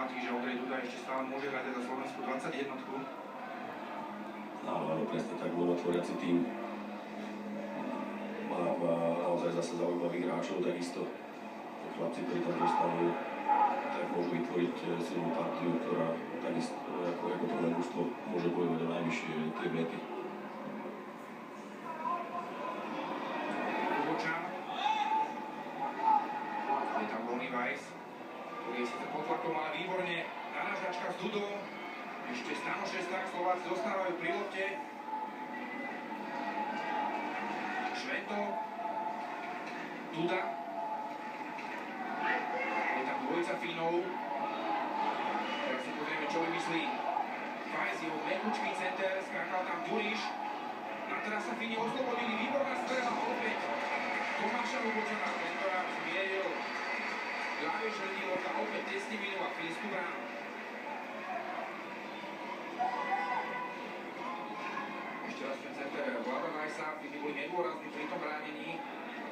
platí, že Ondrej Duda ešte stále môže hrať za Slovensku 21. Áno, presne tak, novotvoriaci tým má naozaj zase zaujímavých hráčov, takisto chlapci, ktorí tam dostanú, tak môžu vytvoriť silnú partiu, ktorá takisto ako prvé mužstvo môže bojovať o najvyššie tie mety. Je tam Ronny Weiss, ktorý je síce pod tlakom, ale výborne narážačka s Dudou. Ešte Stano Šesták, Slováci zostávajú pri lopte. Šveto, Duda. Je tam dvojica Fínov. Teraz si pozrieme, čo vymyslí Weiss, jeho mekučký center, skákal tam Ďuriš. A teraz sa Fíni oslobodili, výborná strela opäť Tomáša Lubočana, tentokrát zmieril Ľavie Žrnilov a opäť tesne minula fínsku bránu. Ešte raz ten center Vlada Weissa, Fíni boli nedôrazní pri tom bránení.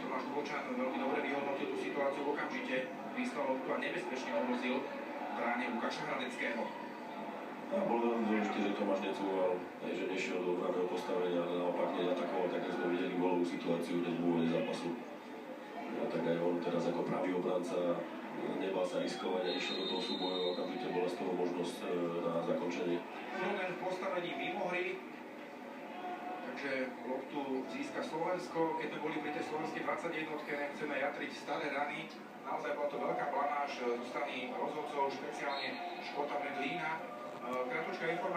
Tomáš Lubočan veľmi dobre vyhodnotil tú situáciu okamžite. Vyslal loptu a nebezpečne ohrozil bráne Lukáša Hradeckého. A bolo veľmi dôležité, že Tomáš necúval, že nešiel do obranného postavenia, ale naopak neatakoval, tak sme videli gólovú situáciu hneď v úvode zápasu. No, tak aj on teraz ako pravý obranca nebal sa riskovať a išiel do toho súboju, okamžite bola z toho možnosť na zakončenie. Ronen v postavení mimo hry, takže loptu získa Slovensko. Keď sme boli pri tej slovenskej 21-ke, nechceme jatriť staré rany. Naozaj bola to veľká blamáž zo strany rozhodcov, špeciálne Škota Medlína. Kratučká informácia.